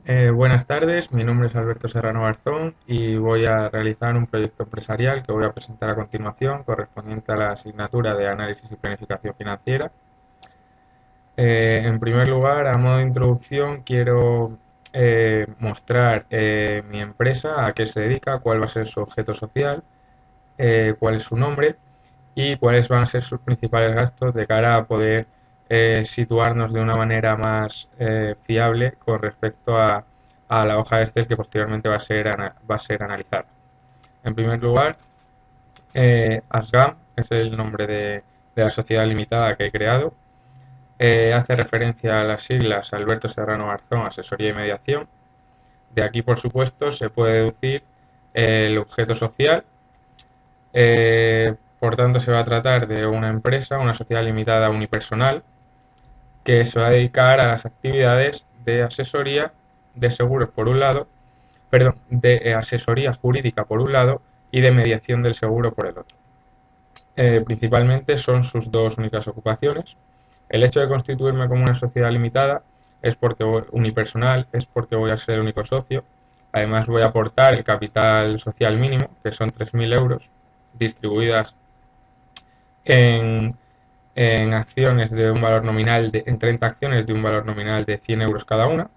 Buenas tardes, mi nombre es Alberto Serrano Garzón y voy a realizar un proyecto empresarial que voy a presentar a continuación, correspondiente a la asignatura de Análisis y Planificación Financiera. En primer lugar, a modo de introducción, quiero mostrar mi empresa, a qué se dedica, cuál va a ser su objeto social, cuál es su nombre y cuáles van a ser sus principales gastos de cara a poder situarnos de una manera más fiable con respecto a la hoja de Excel que posteriormente va a ser analizada. En primer lugar, ASGAM es el nombre de la sociedad limitada que he creado. Hace referencia a las siglas Alberto Serrano Garzón, Asesoría y Mediación. De aquí, por supuesto, se puede deducir el objeto social. Por tanto, se va a tratar de una empresa, una sociedad limitada unipersonal, que se va a dedicar a las actividades de asesoría de seguros por un lado, perdón, de asesoría jurídica por un lado y de mediación del seguro por el otro. Principalmente son sus dos únicas ocupaciones. El hecho de constituirme como una sociedad limitada es porque unipersonal, es porque voy a ser el único socio. Además voy a aportar el capital social mínimo, que son 3.000 euros, distribuidas en, en acciones de un valor nominal, en 30 acciones de un valor nominal de 100 euros cada una,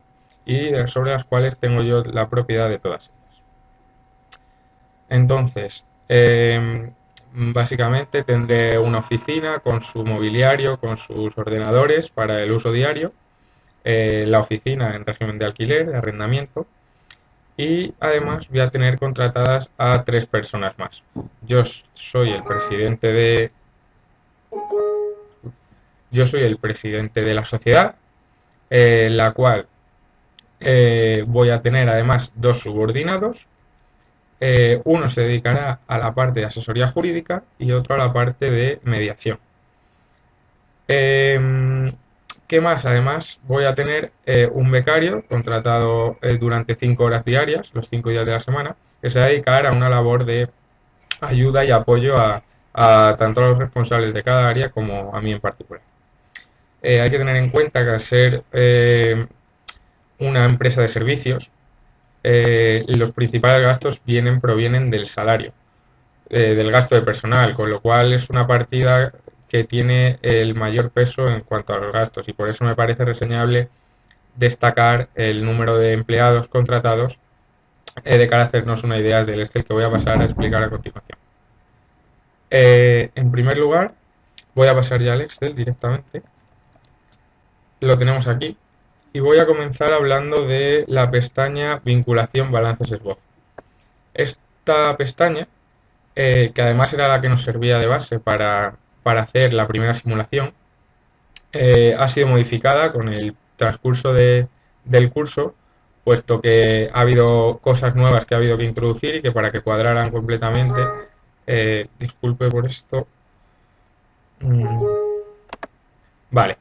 y sobre las cuales tengo yo la propiedad de todas ellas. Entonces, básicamente tendré una oficina con su mobiliario, con sus ordenadores para el uso diario, la oficina en régimen de alquiler, de arrendamiento, y además voy a tener contratadas a 3 personas más. Yo soy el presidente de, yo soy el presidente de la sociedad, la cual voy a tener además dos subordinados. Uno se dedicará a la parte de asesoría jurídica y otro a la parte de mediación. ¿Qué más? Además, voy a tener un becario contratado durante 5 horas diarias, los 5 días de la semana, que se va a dedicar a una labor de ayuda y apoyo a tanto a los responsables de cada área como a mí en particular. Hay que tener en cuenta que al ser una empresa de servicios, los principales gastos provienen del salario, del gasto de personal, con lo cual es una partida que tiene el mayor peso en cuanto a los gastos y por eso me parece reseñable destacar el número de empleados contratados de cara a hacernos una idea del Excel que voy a pasar a explicar a continuación. En primer lugar, voy a pasar ya al Excel directamente. Lo tenemos aquí y voy a comenzar hablando de la pestaña Vinculación Balances Esbozo. Esta pestaña, que además era la que nos servía de base para hacer la primera simulación, ha sido modificada con el transcurso del curso, puesto que ha habido cosas nuevas que ha habido que introducir y que para que cuadraran completamente, disculpe por esto, vale,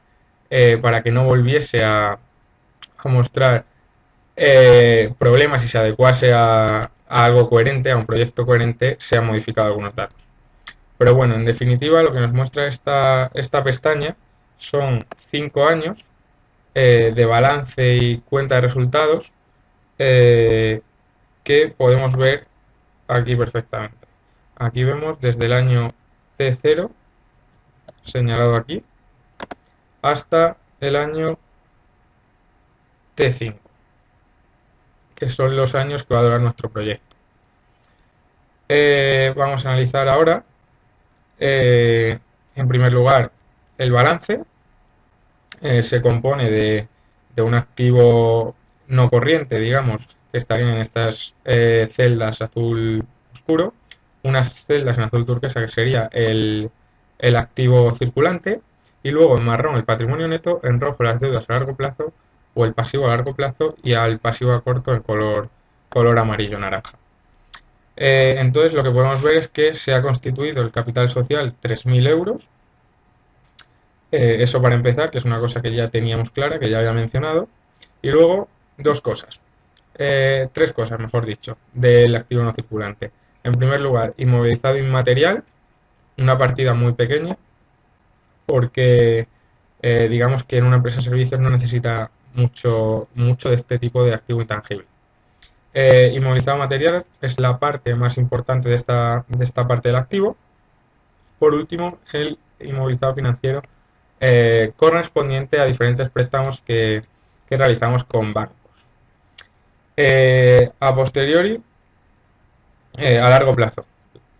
para que no volviese a mostrar problemas y se adecuase a algo coherente, a un proyecto coherente, se han modificado algunos datos. Pero bueno, en definitiva, lo que nos muestra esta pestaña son 5 años de balance y cuenta de resultados eh, que podemos ver aquí perfectamente. Aquí vemos desde el año T0, señalado aquí, hasta el año T5, que son los años que va a durar nuestro proyecto. Vamos a analizar ahora, en primer lugar, el balance. Se compone de un activo no corriente, digamos, que estarían en estas celdas azul oscuro, unas celdas en azul turquesa que sería el activo circulante, y luego en marrón el patrimonio neto, en rojo las deudas a largo plazo o el pasivo a largo plazo y al pasivo a corto en color amarillo-naranja. Entonces lo que podemos ver es que se ha constituido el capital social 3.000 euros. Eso para empezar, que es una cosa que ya teníamos clara, que ya había mencionado. Y luego, dos cosas. Tres cosas, mejor dicho, del activo no circulante. En primer lugar, inmovilizado inmaterial, una partida muy pequeña, porque digamos que en una empresa de servicios no necesita mucho de este tipo de activo intangible. Inmovilizado material es la parte más importante de esta parte del activo. Por último, el inmovilizado financiero correspondiente a diferentes préstamos que realizamos con bancos. A posteriori, a largo plazo.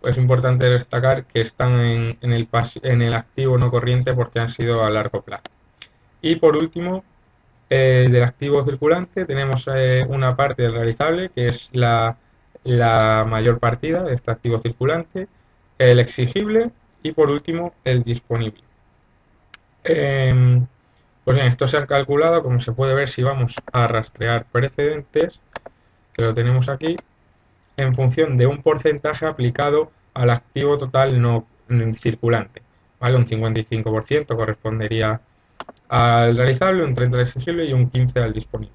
Es importante destacar que están en el activo no corriente porque han sido a largo plazo. Y por último, del activo circulante tenemos una parte del realizable que es la mayor partida de este activo circulante, el exigible y por último el disponible. Pues bien, esto se ha calculado, como se puede ver si vamos a rastrear precedentes, que lo tenemos aquí, en función de un porcentaje aplicado al activo total no circulante. ¿Vale? Un 55% correspondería al realizable, un 30% al exigible y un 15% al disponible.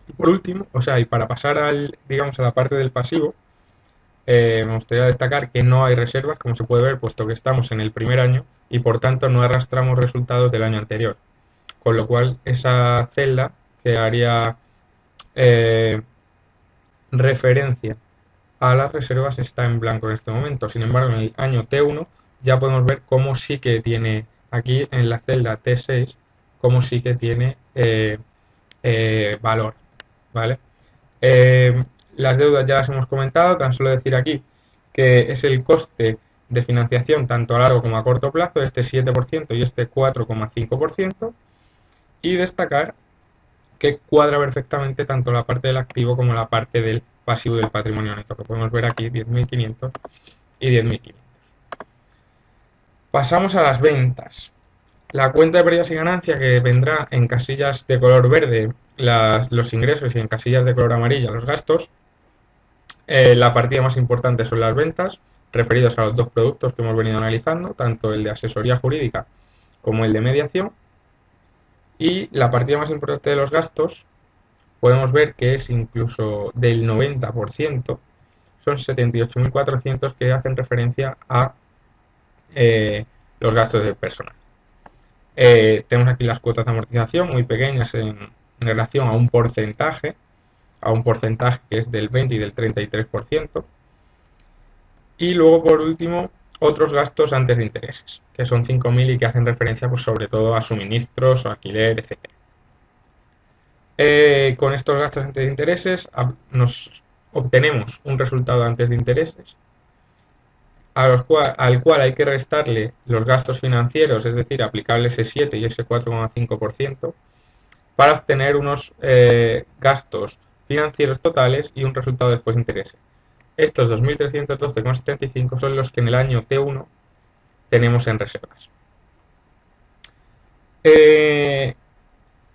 Y por último, o sea, y para pasar digamos, a la parte del pasivo, me gustaría destacar que no hay reservas, como se puede ver, puesto que estamos en el primer año y por tanto no arrastramos resultados del año anterior. Con lo cual, esa celda que haría referencia a las reservas está en blanco en este momento. Sin embargo, en el año T1 ya podemos ver cómo sí que tiene, aquí en la celda T6, cómo sí que tiene valor. ¿Vale? Las deudas ya las hemos comentado, tan solo decir aquí que es el coste de financiación tanto a largo como a corto plazo, este 7% y este 4,5%, y destacar que cuadra perfectamente tanto la parte del activo como la parte del pasivo del patrimonio neto, que podemos ver aquí 10.500 y 10.500. Pasamos a las ventas. La cuenta de pérdidas y ganancias, que vendrá en casillas de color verde los ingresos y en casillas de color amarilla los gastos. La partida más importante son las ventas, referidos a los dos productos que hemos venido analizando, tanto el de asesoría jurídica como el de mediación. Y la partida más importante de los gastos, podemos ver que es incluso del 90%, son 78.400 que hacen referencia a los gastos del personal. Tenemos aquí las cuotas de amortización muy pequeñas en relación a un porcentaje que es del 20 y del 33%. Y luego, por último, otros gastos antes de intereses, que son 5.000 y que hacen referencia pues, sobre todo a suministros, o alquiler, etc. Con estos gastos antes de intereses nos obtenemos un resultado antes de intereses al cual hay que restarle los gastos financieros, es decir, aplicarle ese 7 y ese 4,5%, para obtener unos gastos financieros totales y un resultado después de intereses. Estos 2.312,75 son los que en el año T1 tenemos en reservas.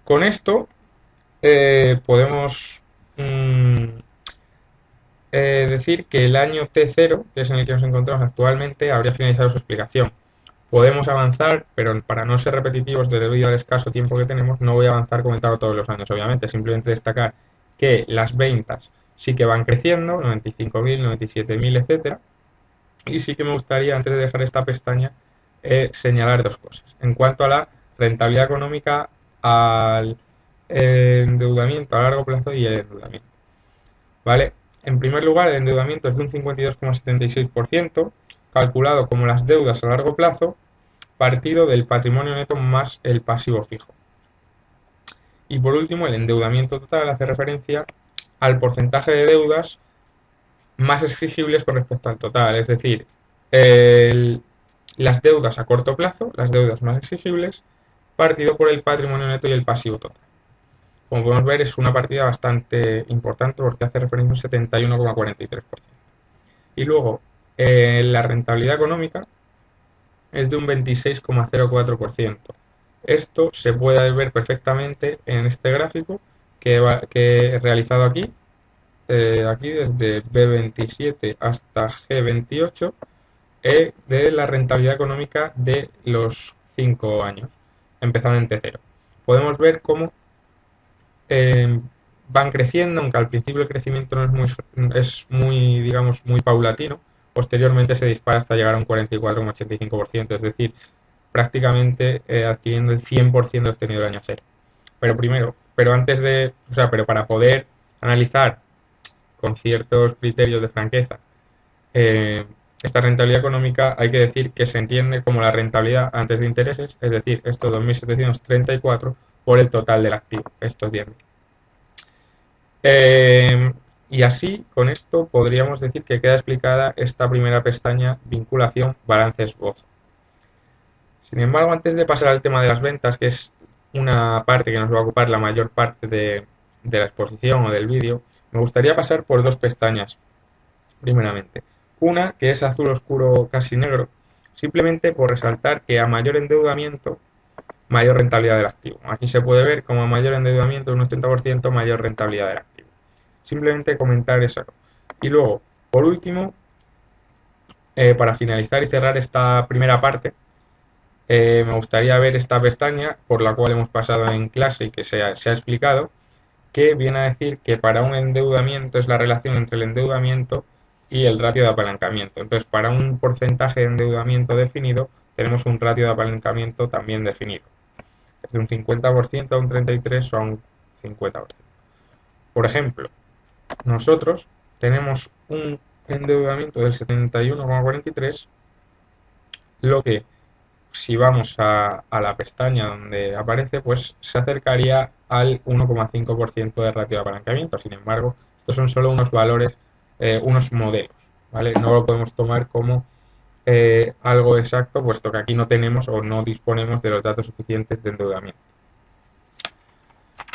Con esto podemos decir que el año T0, que es en el que nos encontramos actualmente, habría finalizado su explicación. Podemos avanzar, pero para no ser repetitivos debido al escaso tiempo que tenemos, no voy a avanzar comentando todos los años, obviamente, simplemente destacar que las ventas sí que van creciendo, 95.000, 97.000, etcétera. Y sí que me gustaría, antes de dejar esta pestaña, señalar dos cosas. En cuanto a la rentabilidad económica, al endeudamiento a largo plazo y el endeudamiento. ¿Vale? En primer lugar, el endeudamiento es de un 52,76%, calculado como las deudas a largo plazo, partido del patrimonio neto más el pasivo fijo. Y por último, el endeudamiento total hace referencia al porcentaje de deudas más exigibles con respecto al total, es decir, las deudas a corto plazo, las deudas más exigibles, partido por el patrimonio neto y el pasivo total. Como podemos ver, es una partida bastante importante porque hace referencia a un 71,43%. Y luego, la rentabilidad económica es de un 26,04%. Esto se puede ver perfectamente en este gráfico que he realizado aquí, aquí desde B27 hasta G28, de la rentabilidad económica de los 5 años, empezando en T0. Podemos ver cómo van creciendo, aunque al principio el crecimiento no es muy, digamos, muy paulatino. Posteriormente se dispara hasta llegar a un 44,85%, es decir, prácticamente adquiriendo el 100% obtenido el año cero. pero antes de, o sea, pero para poder analizar con ciertos criterios de franqueza eh, esta rentabilidad económica, hay que decir que se entiende como la rentabilidad antes de intereses, es decir, estos 2.734 por el total del activo, estos 10.000. Y así, con esto, podríamos decir que queda explicada esta primera pestaña, vinculación, balance esbozo. Sin embargo, antes de pasar al tema de las ventas, que es una parte que nos va a ocupar la mayor parte de la exposición o del vídeo, me gustaría pasar por dos pestañas, primeramente. Una que es azul oscuro casi negro, simplemente por resaltar que a mayor endeudamiento, mayor rentabilidad del activo. Aquí se puede ver como a mayor endeudamiento, un 80% mayor rentabilidad del activo. Simplemente comentar eso. Y luego, por último, para finalizar y cerrar esta primera parte, me gustaría ver esta pestaña por la cual hemos pasado en clase y que se ha explicado, que viene a decir que para un endeudamiento es la relación entre el endeudamiento y el ratio de apalancamiento. Entonces, para un porcentaje de endeudamiento definido, tenemos un ratio de apalancamiento también definido. Es de un 50% a un 33% o a un 50%. Por ejemplo, nosotros tenemos un endeudamiento del 71,43, lo que si vamos a la pestaña donde aparece, pues se acercaría al 1,5% de ratio de apalancamiento. Sin embargo, estos son solo unos valores, unos modelos, ¿vale? No lo podemos tomar como algo exacto, puesto que aquí no tenemos o no disponemos de los datos suficientes de endeudamiento.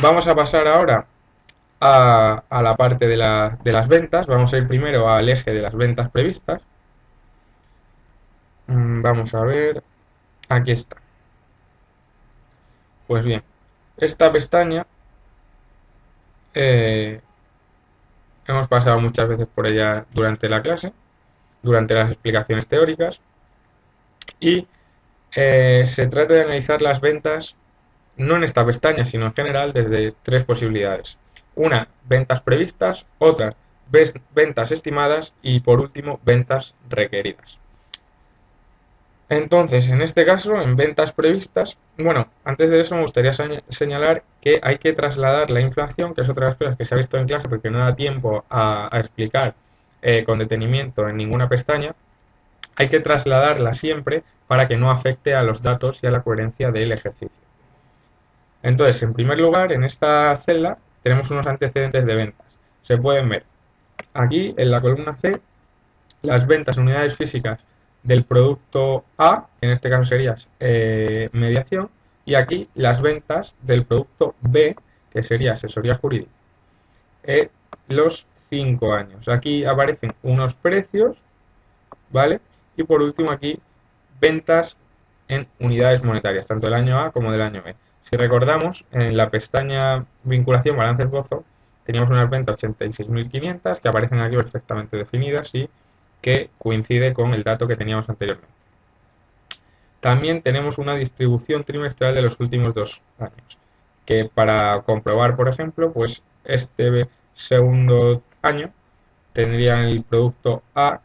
Vamos a pasar ahora a la parte de las ventas. Vamos a ir primero al eje de las ventas previstas. Vamos a ver, aquí está. Pues bien, esta pestaña hemos pasado muchas veces por ella durante la clase, durante las explicaciones teóricas, y se trata de analizar las ventas no en esta pestaña, sino en general desde tres posibilidades. Una, ventas previstas; otra, ventas estimadas; y por último, ventas requeridas. Entonces, en este caso, en ventas previstas, bueno, antes de eso me gustaría señalar que hay que trasladar la inflación, que es otra de las cosas que se ha visto en clase porque no da tiempo a explicar con detenimiento en ninguna pestaña. Hay que trasladarla siempre para que no afecte a los datos y a la coherencia del ejercicio. Entonces, en primer lugar, en esta celda tenemos unos antecedentes de ventas. Se pueden ver aquí en la columna C las ventas en unidades físicas del producto A, que en este caso sería mediación, y aquí las ventas del producto B, que sería asesoría jurídica, los 5 años. Aquí aparecen unos precios, ¿vale? Y por último aquí ventas en unidades monetarias, tanto del año A como del año B. Si recordamos, en la pestaña vinculación balance esbozo teníamos unas ventas 86.500 que aparecen aquí perfectamente definidas y que coincide con el dato que teníamos anteriormente. También tenemos una distribución trimestral de los últimos 2 años, que para comprobar, por ejemplo, pues este segundo año tendría el producto A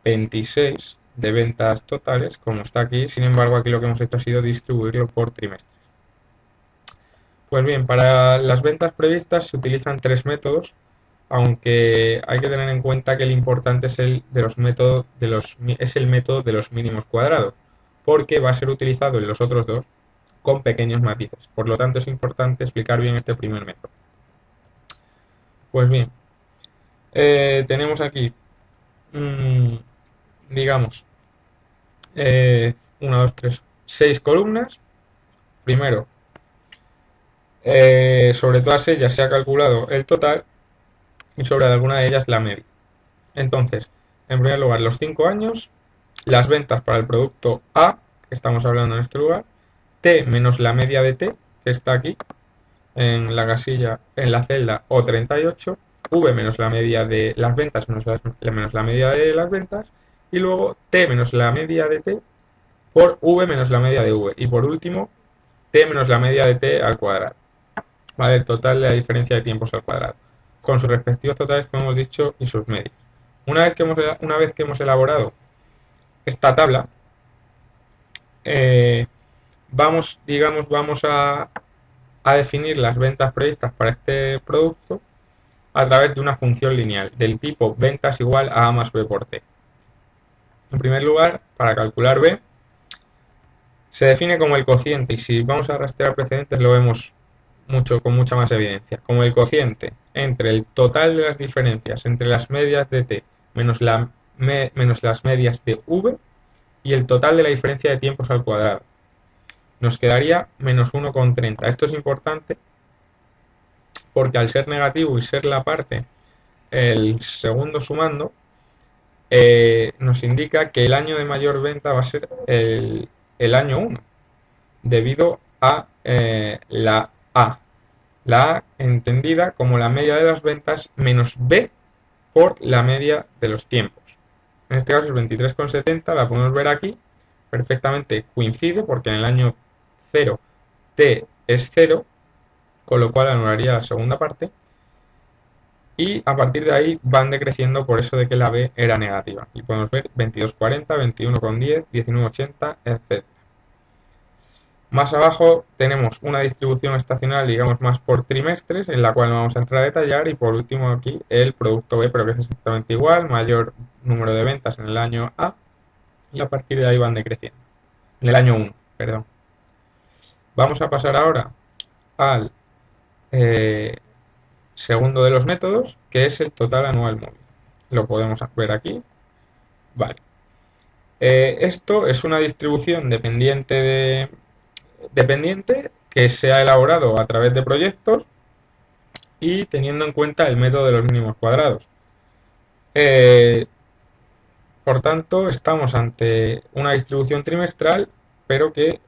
26 de ventas totales, como está aquí. Sin embargo, aquí lo que hemos hecho ha sido distribuirlo por trimestres. Pues bien, para las ventas previstas se utilizan tres métodos, aunque hay que tener en cuenta que el importante es el método de los mínimos cuadrados, porque va a ser utilizado en los otros dos con pequeños matices. Por lo tanto, es importante explicar bien este primer método. Pues bien, tenemos aquí, digamos, 1, 2, 3, 6 columnas. Primero, sobre todas ellas se ha calculado el total y sobre alguna de ellas la media. Entonces, en primer lugar, los 5 años, las ventas para el producto A, que estamos hablando en este lugar, T menos la media de T, que está aquí, en la casilla, en la celda O38, V menos la media de las ventas menos la media de las ventas, y luego T menos la media de T por V menos la media de V, y por último, T menos la media de T al cuadrado. ¿Vale? El total de la diferencia de tiempos al cuadrado, con sus respectivos totales, como hemos dicho, y sus medias. Una vez que hemos elaborado esta tabla, vamos a definir las ventas previstas para este producto a través de una función lineal del tipo ventas igual a más b por t. En primer lugar, para calcular b, se define como el cociente, y si vamos a rastrear precedentes lo vemos con mucha más evidencia, como el cociente entre el total de las diferencias entre las medias de t menos las medias de v y el total de la diferencia de tiempos al cuadrado. Nos quedaría menos 1,30. Esto es importante porque al ser negativo y ser la parte el segundo sumando, nos indica que el año de mayor venta va a ser el año 1, debido a la A. La A entendida como la media de las ventas menos B por la media de los tiempos. En este caso es 23,70, la podemos ver aquí, perfectamente coincide porque en el año 0 T es 0, con lo cual anularía la segunda parte, y a partir de ahí van decreciendo por eso de que la B era negativa. Y podemos ver 22,40, 21,10, 19,80, etc. Más abajo tenemos una distribución estacional, digamos, más por trimestres, en la cual no vamos a entrar a detallar, y por último aquí el producto B, pero que es exactamente igual, mayor número de ventas en el año A, y a partir de ahí van decreciendo. En el año 1, perdón. Vamos a pasar ahora al segundo de los métodos, que es el total anual móvil. Lo podemos ver aquí. Vale. Esto es una distribución dependiente que se ha elaborado a través de proyectos y teniendo en cuenta el método de los mínimos cuadrados. Por tanto, estamos ante una distribución trimestral, pero que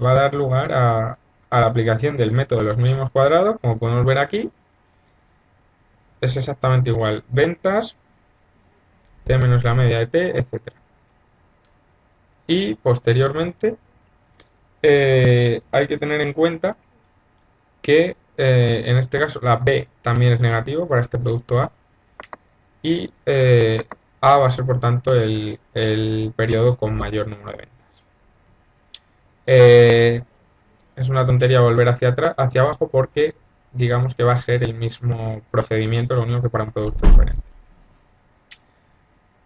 va a dar lugar a la aplicación del método de los mínimos cuadrados, como podemos ver aquí. Es exactamente igual. Ventas, t menos la media de t, etc. Y posteriormente hay que tener en cuenta que en este caso la B también es negativo para este producto A, y A va a ser por tanto el periodo con mayor número de ventas. Es una tontería volver hacia atrás, hacia abajo, porque digamos que va a ser el mismo procedimiento, lo único que para un producto diferente.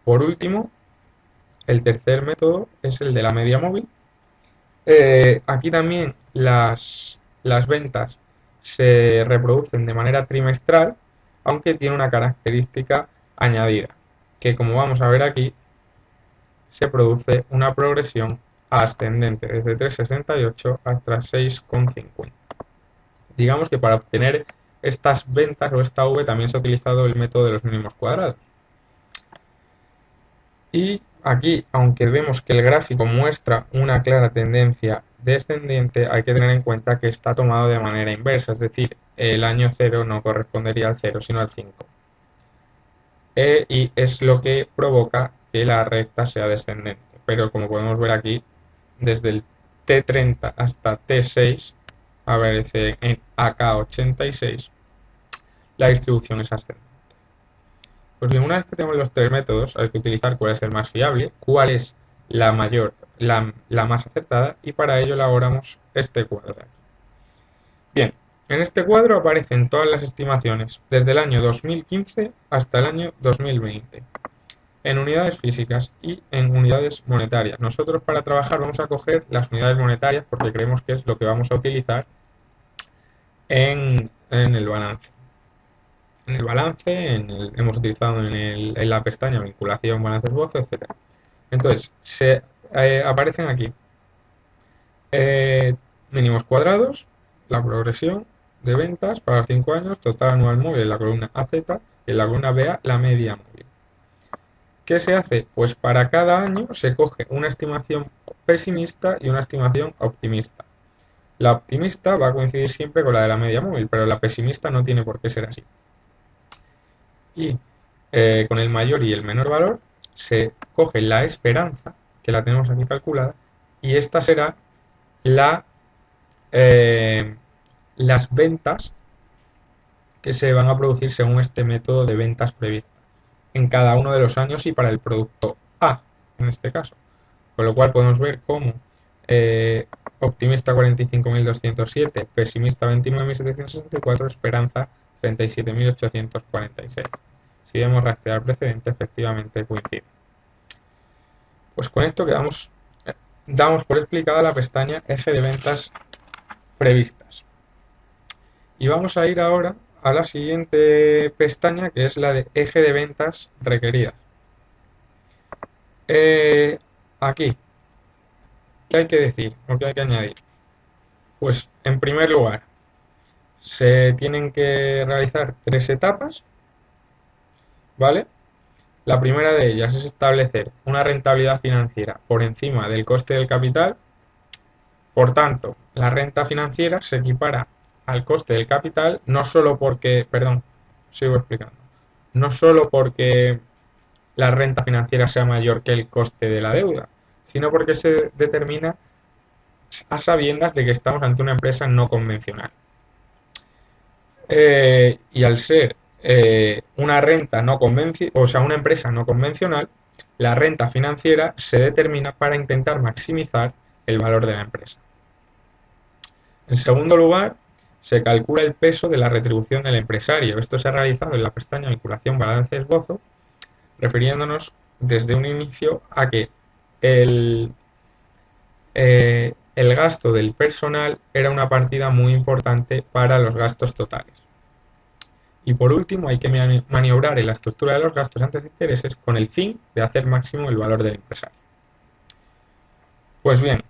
Por último, el tercer método es el de la media móvil. Aquí también las ventas se reproducen de manera trimestral, aunque tiene una característica añadida, que como vamos a ver aquí, se produce una progresión ascendente desde 3,68 hasta 6,50. Digamos que para obtener estas ventas o esta V también se ha utilizado el método de los mínimos cuadrados. Y aquí, aunque vemos que el gráfico muestra una clara tendencia descendiente, hay que tener en cuenta que está tomado de manera inversa, es decir, el año 0 no correspondería al 0, sino al 5. Y es lo que provoca que la recta sea descendente. Pero como podemos ver aquí, desde el T30 hasta T6, aparece en AK86, la distribución es ascendente. Pues bien, una vez que tenemos los tres métodos, hay que utilizar cuál es el más fiable, cuál es la más acertada, y para ello elaboramos este cuadro de aquí. Bien, en este cuadro aparecen todas las estimaciones desde el año 2015 hasta el año 2020, en unidades físicas y en unidades monetarias. Nosotros para trabajar vamos a coger las unidades monetarias porque creemos que es lo que vamos a utilizar en el balance. En el balance, hemos utilizado en la pestaña vinculación, balance esbozo, etc. Entonces, aparecen aquí mínimos cuadrados, la progresión de ventas para los 5 años, total anual móvil en la columna AZ y en la columna BA la media móvil. ¿Qué se hace? Pues para cada año se coge una estimación pesimista y una estimación optimista. La optimista va a coincidir siempre con la de la media móvil, pero la pesimista no tiene por qué ser así. Y con el mayor y el menor valor se coge la esperanza, que la tenemos aquí calculada, y esta será las ventas que se van a producir según este método de ventas previstas en cada uno de los años y para el producto A, en este caso. Con lo cual podemos ver cómo optimista 45.207, pesimista 29.764, esperanza 37.846. Si vemos rastrear precedente, efectivamente coincide. Pues con esto damos por explicada la pestaña eje de ventas previstas. Y vamos a ir ahora a la siguiente pestaña, que es la de eje de ventas requeridas. Aquí, ¿qué hay que decir o qué hay que añadir? Pues en primer lugar, se tienen que realizar 3 etapas, ¿vale? La primera de ellas es establecer una rentabilidad financiera por encima del coste del capital. Por tanto, la renta financiera se equipara al coste del capital no solo porque, perdón, sigo explicando, no solo porque la renta financiera sea mayor que el coste de la deuda, sino porque se determina a sabiendas de que estamos ante una empresa no convencional. Y al ser una renta no convencional, o sea, una empresa no convencional, la renta financiera se determina para intentar maximizar el valor de la empresa. En segundo lugar, se calcula el peso de la retribución del empresario. Esto se ha realizado en la pestaña Vinculación Balance Esbozo, refiriéndonos desde un inicio a que el gasto del personal era una partida muy importante para los gastos totales. Y por último, hay que maniobrar en la estructura de los gastos antes de intereses con el fin de hacer máximo el valor del empresario. Pues bien,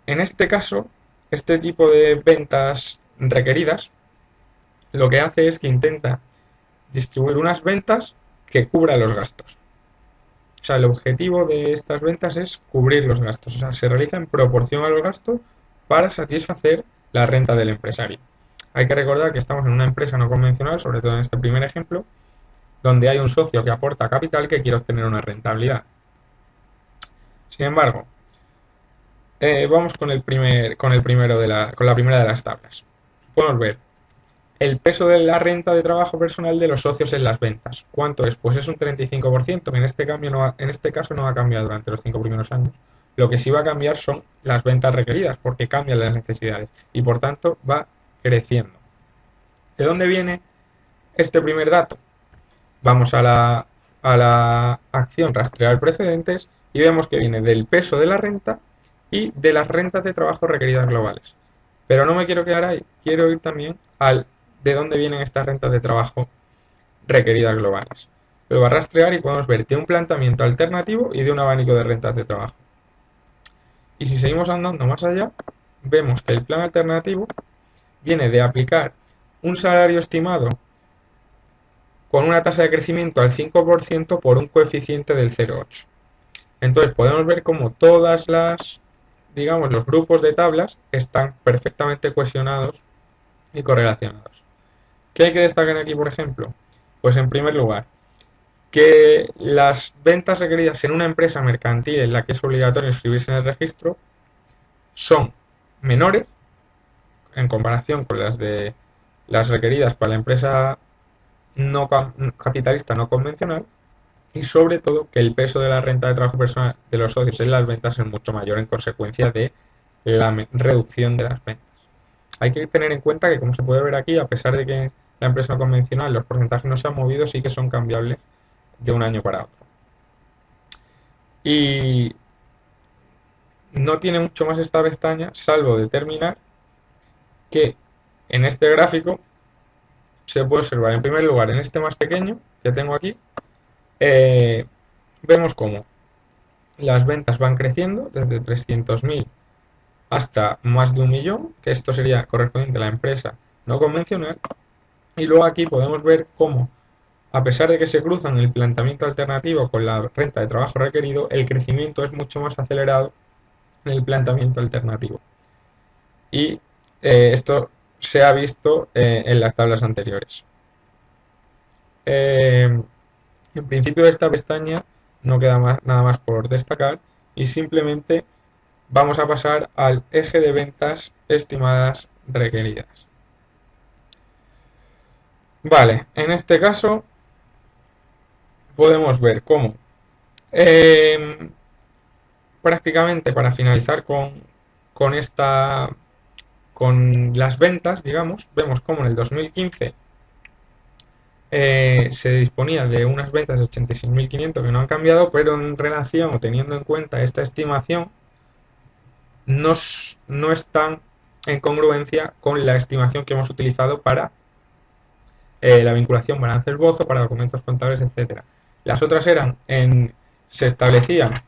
en este caso, este tipo de ventas requeridas lo que hace es que intenta distribuir unas ventas que cubran los gastos. O sea, el objetivo de estas ventas es cubrir los gastos. O sea, se realiza en proporción a los gastos para satisfacer la renta del empresario. Hay que recordar que estamos en una empresa no convencional, sobre todo en este primer ejemplo, donde hay un socio que aporta capital que quiere obtener una rentabilidad. Sin embargo, vamos con la primera de las tablas. Podemos ver el peso de la renta de trabajo personal de los socios en las ventas. ¿Cuánto es? Pues es un 35%, que en este caso no va a cambiar durante los 5 primeros años. Lo que sí va a cambiar son las ventas requeridas, porque cambian las necesidades y por tanto va creciendo. ¿De dónde viene este primer dato? Vamos a la acción rastrear precedentes y vemos que viene del peso de la renta y de las rentas de trabajo requeridas globales. Pero no me quiero quedar ahí, quiero ir también al de dónde vienen estas rentas de trabajo requeridas globales. Lo va a rastrear y podemos ver de un planteamiento alternativo y de un abanico de rentas de trabajo. Y si seguimos andando más allá, vemos que el plan alternativo viene de aplicar un salario estimado con una tasa de crecimiento al 5% por un coeficiente del 0,8. Entonces podemos ver cómo todas digamos, los grupos de tablas están perfectamente cohesionados y correlacionados. ¿Qué hay que destacar aquí, por ejemplo? Pues en primer lugar, que las ventas requeridas en una empresa mercantil en la que es obligatorio inscribirse en el registro son menores en comparación con las requeridas para la empresa no capitalista no convencional, y sobre todo que el peso de la renta de trabajo personal de los socios en las ventas es mucho mayor en consecuencia de la reducción de las ventas. Hay que tener en cuenta que, como se puede ver aquí, a pesar de que la empresa no convencional los porcentajes no se han movido, sí que son cambiables de un año para otro. Y no tiene mucho más esta pestaña, salvo determinar que en este gráfico se puede observar, en primer lugar, en este más pequeño que tengo aquí, vemos cómo las ventas van creciendo desde 300.000 hasta más de 1.000.000, que esto sería correspondiente a la empresa no convencional, y luego aquí podemos ver cómo, a pesar de que se cruzan el planteamiento alternativo con la renta de trabajo requerido, el crecimiento es mucho más acelerado en el planteamiento alternativo. Y esto se ha visto en las tablas anteriores. En principio de esta pestaña no queda nada más por destacar y simplemente vamos a pasar al eje de ventas estimadas requeridas. Vale, en este caso podemos ver cómo prácticamente para finalizar con las ventas, digamos, vemos como en el 2015 se disponía de unas ventas de 86.500 que no han cambiado, pero en relación o teniendo en cuenta esta estimación, no están en congruencia con la estimación que hemos utilizado para la vinculación balance-esbozo, para documentos contables, etcétera. Las otras se establecían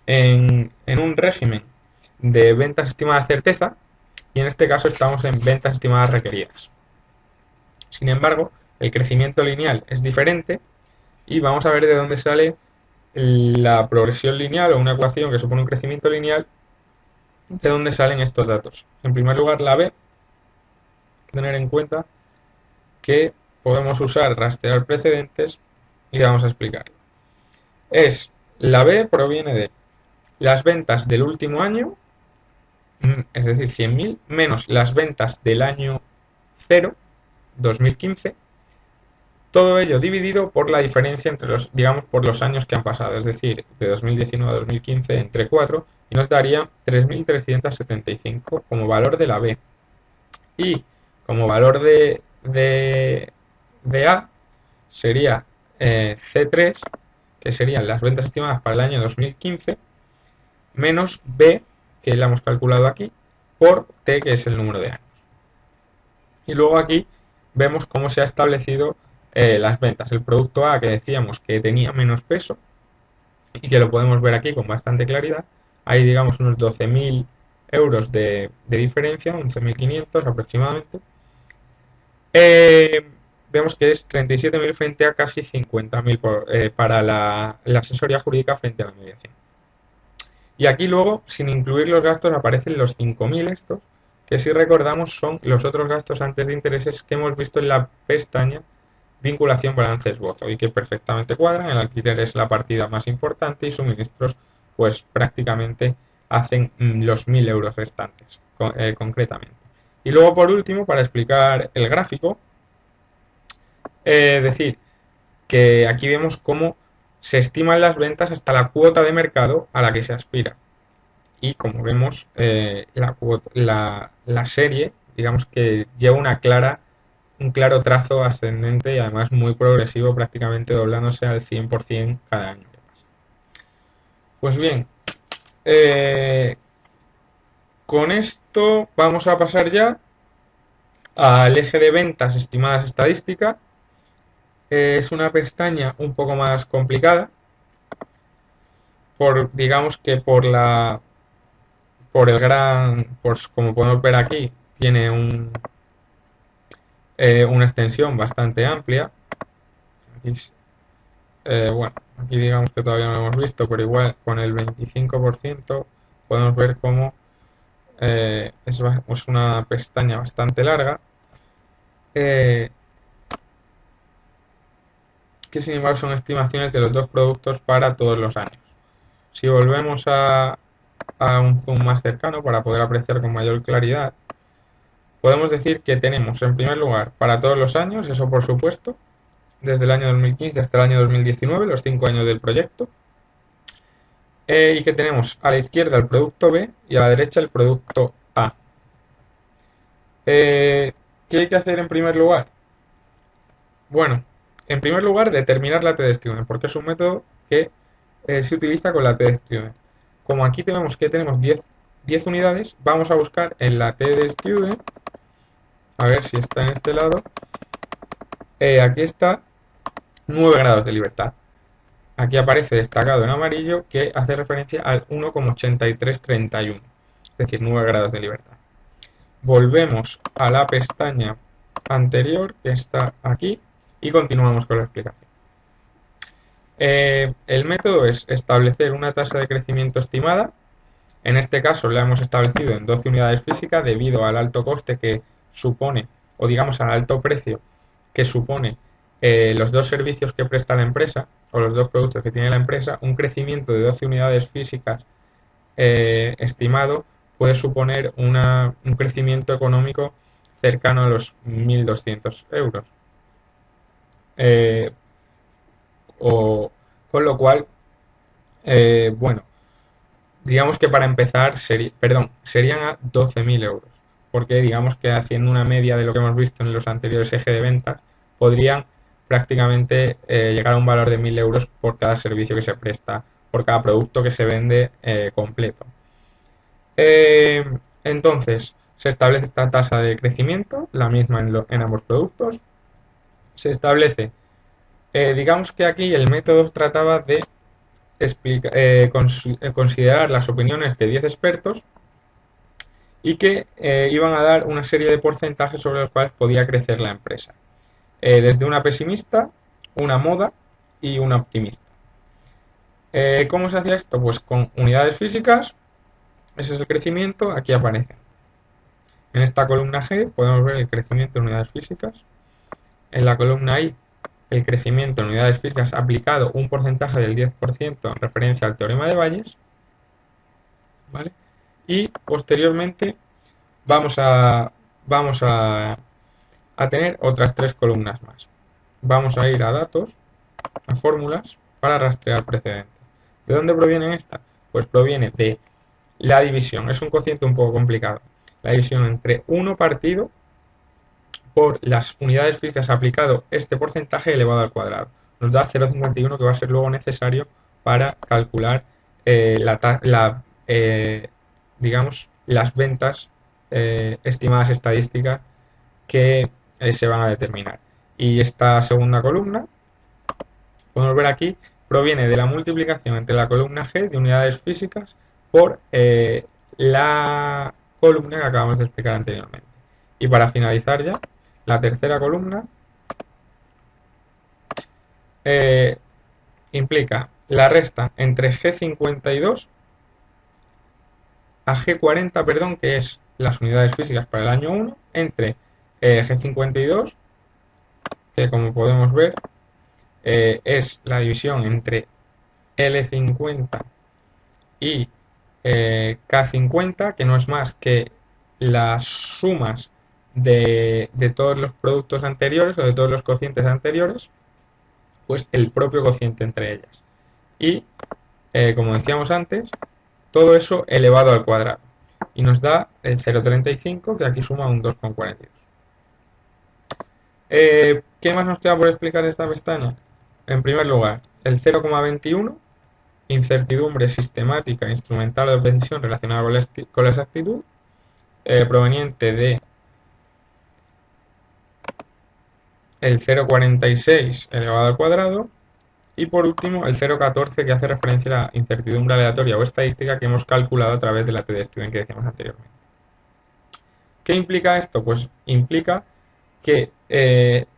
en un régimen de ventas estimadas certeza y en este caso estamos en ventas estimadas requeridas. Sin embargo, el crecimiento lineal es diferente y vamos a ver de dónde sale la progresión lineal o una ecuación que supone un crecimiento lineal, de dónde salen estos datos. En primer lugar, la B, hay que tener en cuenta que podemos usar rastrear precedentes y vamos a explicarlo. La B proviene de las ventas del último año, es decir, 100.000, menos las ventas del año 0, 2015, todo ello dividido por la diferencia entre digamos, por los años que han pasado, es decir, de 2019 a 2015 entre 4, y nos daría 3.375 como valor de la B. Y como valor de A sería C3, que serían las ventas estimadas para el año 2015, menos B, que la hemos calculado aquí, por T, que es el número de años. Y luego aquí vemos cómo se ha establecido las ventas. El producto A, que decíamos que tenía menos peso, y que lo podemos ver aquí con bastante claridad, hay digamos unos 12.000 euros de diferencia, 11.500 aproximadamente. Vemos que es 37.000 frente a casi 50.000 para la asesoría jurídica frente a la mediación. Y aquí luego, sin incluir los gastos, aparecen los 5.000 estos, que si recordamos son los otros gastos antes de intereses que hemos visto en la pestaña vinculación balance esbozo y que perfectamente cuadran. El alquiler es la partida más importante y suministros pues prácticamente hacen los 1.000 euros restantes concretamente. Y luego por último, para explicar el gráfico, decir que aquí vemos cómo se estiman las ventas hasta la cuota de mercado a la que se aspira. Y como vemos, la serie, digamos que lleva un claro trazo ascendente y además muy progresivo, prácticamente doblándose al 100% cada año. Pues bien, con esto vamos a pasar ya al eje de ventas estimadas estadística. Es una pestaña un poco más complicada, digamos que por el pues como podemos ver aquí, tiene una extensión bastante amplia. Aquí, bueno, aquí digamos que todavía no lo hemos visto, pero igual con el 25% podemos ver cómo es una pestaña bastante larga, que sin embargo son estimaciones de los dos productos para todos los años. Si volvemos a un zoom más cercano para poder apreciar con mayor claridad, podemos decir que tenemos en primer lugar para todos los años, eso por supuesto, desde el año 2015 hasta el año 2019, los 5 años del proyecto, y que tenemos a la izquierda el producto B y a la derecha el producto A. ¿Qué hay que hacer en primer lugar? Bueno, en primer lugar determinar la T-Student, porque es un método que se utiliza con la T-Student. Como aquí tenemos 10 unidades, vamos a buscar en la T-Student, a ver si está en este lado. Aquí está 9 grados de libertad. Aquí aparece destacado en amarillo que hace referencia al 1,8331, es decir, 9 grados de libertad. Volvemos a la pestaña anterior que está aquí y continuamos con la explicación. El método es establecer una tasa de crecimiento estimada. En este caso la hemos establecido en 12 unidades físicas debido al alto coste que supone, o digamos al alto precio que supone los dos servicios que presta la empresa o los dos productos que tiene la empresa. Un crecimiento de 12 unidades físicas estimado puede suponer un crecimiento económico cercano a los 1.200 euros. Con lo cual, bueno, digamos que para empezar, serían a 12.000 euros, porque digamos que haciendo una media de lo que hemos visto en los anteriores ejes de ventas, podrían prácticamente llegar a un valor de 1.000 euros por cada servicio que se presta, por cada producto que se vende completo. Eh, entonces, se establece esta tasa de crecimiento, la misma en ambos productos. Se establece, digamos que aquí el método trataba de considerar las opiniones de 10 expertos y que iban a dar una serie de porcentajes sobre los cuales podía crecer la empresa. Desde una pesimista, una moda y una optimista. ¿Cómo se hacía esto? Pues con unidades físicas, ese es el crecimiento, aquí aparece. En esta columna G podemos ver el crecimiento en unidades físicas. En la columna I, el crecimiento en unidades físicas aplicado un porcentaje del 10% en referencia al teorema de Bayes. ¿Vale? Y posteriormente vamos a tener otras tres columnas más. Vamos a ir a datos, a fórmulas, para rastrear precedentes. ¿De dónde proviene esta? Pues proviene de la división. Es un cociente un poco complicado. La división entre 1 partido por las unidades físicas aplicado este porcentaje elevado al cuadrado. Nos da 0,51, que va a ser luego necesario para calcular digamos, las ventas estimadas estadísticas que se van a determinar. Y esta segunda columna, podemos ver aquí, proviene de la multiplicación entre la columna G de unidades físicas por la columna que acabamos de explicar anteriormente. Y para finalizar ya, la tercera columna implica la resta entre G52 a G40, perdón, que es las unidades físicas para el año 1, entre G52, que como podemos ver es la división entre L50 y K50, que no es más que las sumas de todos los productos anteriores o de todos los cocientes anteriores, pues el propio cociente entre ellas. Y, como decíamos antes, todo eso elevado al cuadrado. Y nos da el 0,35, que aquí suma un 2,42. ¿Qué más nos queda por explicar de esta pestaña? En primer lugar, el 0,21, incertidumbre sistemática, instrumental o de precisión relacionada con la exactitud, proveniente de el 0,46 elevado al cuadrado. Y por último, el 0,14, que hace referencia a la incertidumbre aleatoria o estadística que hemos calculado a través de la T-Student que decíamos anteriormente. ¿Qué implica esto? Pues implica que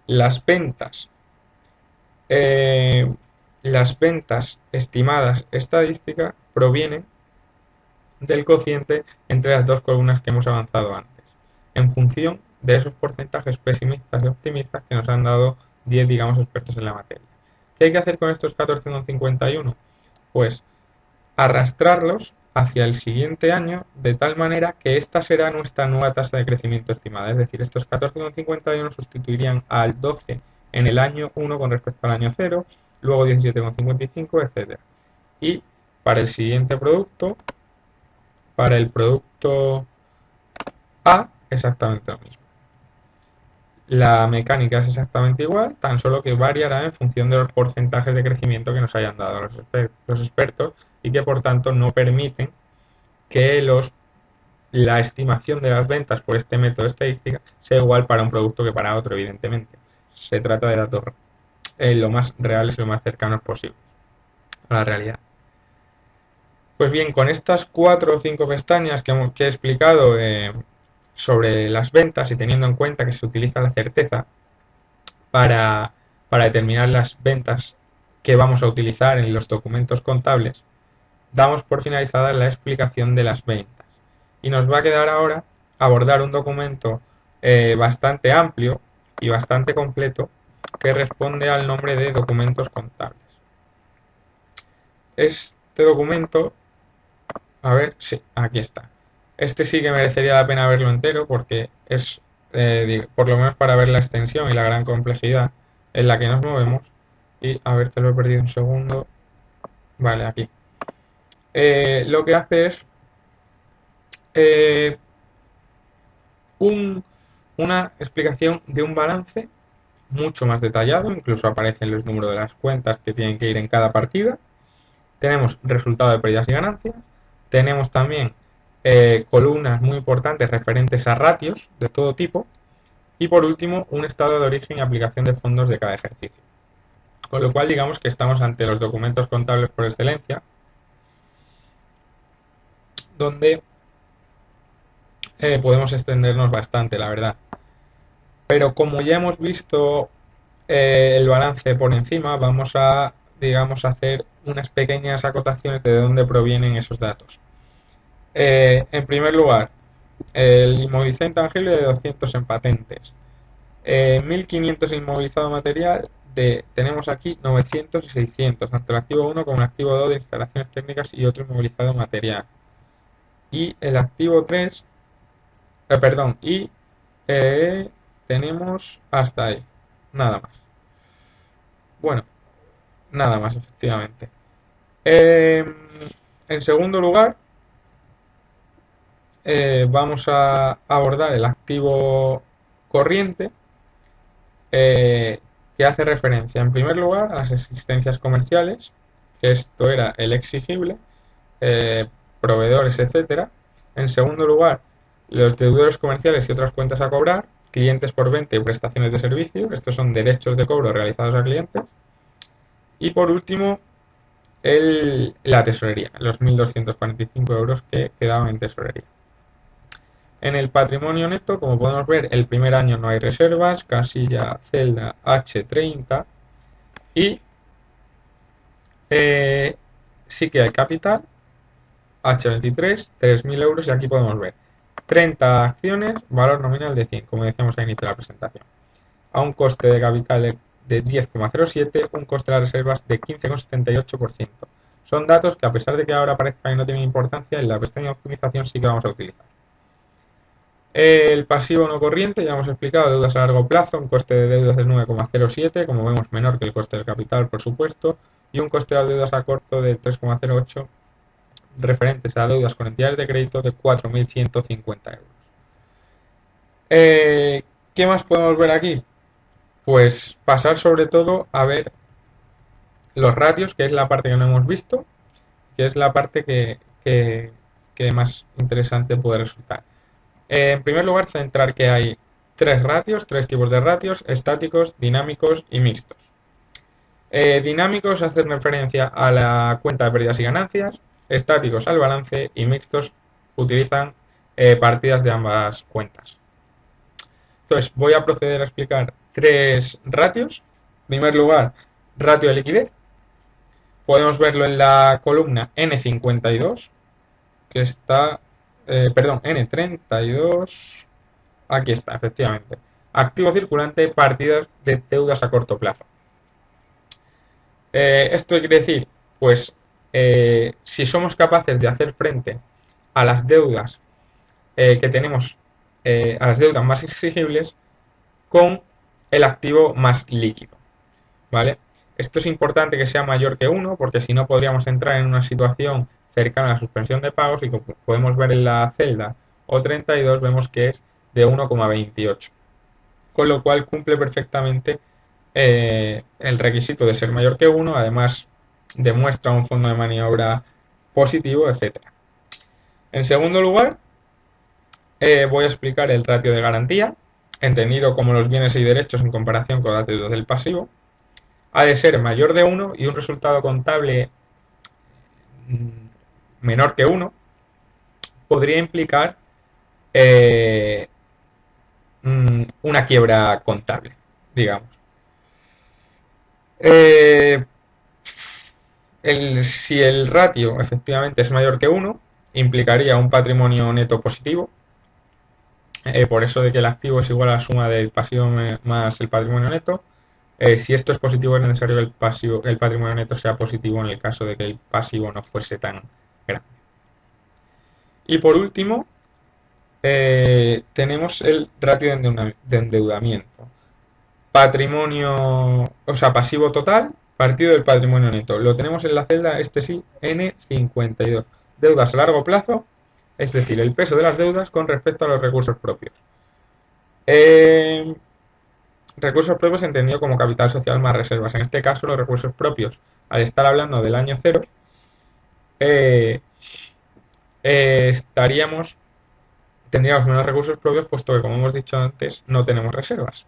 las ventas estimadas estadísticas provienen del cociente entre las dos columnas que hemos avanzado antes, en función de esos porcentajes pesimistas y optimistas que nos han dado 10, digamos, expertos en la materia. ¿Qué hay que hacer con estos 14,51? Pues arrastrarlos hacia el siguiente año de tal manera que esta será nuestra nueva tasa de crecimiento estimada. Es decir, estos 14,51 sustituirían al 12 en el año 1 con respecto al año 0, luego 17,55, etc. Y para el siguiente producto, para el producto A, exactamente lo mismo. La mecánica es exactamente igual, tan solo que variará en función de los porcentajes de crecimiento que nos hayan dado los expertos y que por tanto no permiten que la estimación de las ventas por este método estadístico sea igual para un producto que para otro, evidentemente. Se trata de datos lo más reales y lo más cercanos posible a la realidad. Pues bien, con estas 4 o 5 pestañas que he explicado sobre las ventas y teniendo en cuenta que se utiliza la certeza para determinar las ventas que vamos a utilizar en los documentos contables, damos por finalizada la explicación de las ventas. Y nos va a quedar ahora abordar un documento bastante amplio y bastante completo que responde al nombre de documentos contables. Este documento, a ver, sí, aquí está. Este sí que merecería la pena verlo entero porque es, por lo menos para ver la extensión y la gran complejidad en la que nos movemos. Y a ver que lo he perdido un segundo. Vale, aquí. lo que hace es eh, una explicación de un balance mucho más detallado, incluso aparecen los números de las cuentas que tienen que ir en cada partida. Tenemos resultado de pérdidas y ganancias, tenemos también columnas muy importantes referentes a ratios de todo tipo y por último un estado de origen y aplicación de fondos de cada ejercicio. Con lo cual digamos que estamos ante los documentos contables por excelencia, donde podemos extendernos bastante, la verdad. Pero como ya hemos visto el balance por encima, vamos a, digamos, hacer unas pequeñas acotaciones de dónde provienen esos datos. En primer lugar, el inmovilizado intangible de 200 en patentes. 1500 inmovilizado material, tenemos aquí 900 y 600, tanto el activo 1 como el activo 2 de instalaciones técnicas y otro inmovilizado material. Y el activo 3, perdón, y tenemos hasta ahí, nada más. Bueno, nada más, efectivamente. Eh, en segundo lugar, vamos a abordar el activo corriente, que hace referencia en primer lugar a las existencias comerciales, que esto era el exigible, proveedores, etcétera. En segundo lugar, los deudores comerciales y otras cuentas a cobrar, clientes por venta y prestaciones de servicio, estos son derechos de cobro realizados a clientes. Y por último, la tesorería, los 1.245 euros que quedaban en tesorería. En el patrimonio neto, como podemos ver, el primer año no hay reservas, casilla celda H30 y sí que hay capital H23, 3.000 euros y aquí podemos ver 30 acciones, valor nominal de 100, como decíamos al inicio de la presentación, a un coste de capital de 10,07, un coste de las reservas de 15,78%. Son datos que a pesar de que ahora parezca que no tienen importancia, en la pestaña de optimización sí que vamos a utilizar. El pasivo no corriente, ya hemos explicado, deudas a largo plazo, un coste de deudas del 9,07, como vemos menor que el coste del capital, por supuesto, y un coste de las deudas a corto de 3,08, referentes a deudas con entidades de crédito de 4.150 euros. ¿Qué más podemos ver aquí? Pues pasar sobre todo a ver los ratios, que es la parte que no hemos visto, que es la parte que más interesante puede resultar. En primer lugar, centrar que hay tres tipos de ratios: estáticos, dinámicos y mixtos. Dinámicos hacen referencia a la cuenta de pérdidas y ganancias, estáticos al balance y mixtos utilizan partidas de ambas cuentas. Entonces, voy a proceder a explicar tres ratios. En primer lugar, ratio de liquidez. Podemos verlo en la columna N52, que está, perdón, N32, aquí está, efectivamente. Activo circulante, partidas de deudas a corto plazo. Esto quiere decir, pues, si somos capaces de hacer frente a las deudas que tenemos, a las deudas más exigibles, con el activo más líquido, ¿vale? Esto es importante que sea mayor que 1, porque si no podríamos entrar en una situación cercana a la suspensión de pagos y como podemos ver en la celda O32 vemos que es de 1,28, con lo cual cumple perfectamente el requisito de ser mayor que 1, además demuestra un fondo de maniobra positivo, etcétera. En segundo lugar, voy a explicar el ratio de garantía, entendido como los bienes y derechos en comparación con las deudas del pasivo. Ha de ser mayor de 1 y un resultado contable menor que 1 podría implicar una quiebra contable, digamos. Si el ratio efectivamente es mayor que 1, implicaría un patrimonio neto positivo, por eso de que el activo es igual a la suma del pasivo más el patrimonio neto. Si esto es positivo, es necesario que el patrimonio neto sea positivo en el caso de que el pasivo no fuese tan grande. Y por último, tenemos el ratio de endeudamiento. Patrimonio, o sea, pasivo total partido del patrimonio neto. Lo tenemos en la celda, este sí, N52. Deudas a largo plazo, es decir, el peso de las deudas con respecto a los recursos propios. Recursos propios entendido como capital social más reservas. En este caso, los recursos propios, al estar hablando del año cero, eh, estaríamos tendríamos menos recursos propios, puesto que, como hemos dicho antes, no tenemos reservas.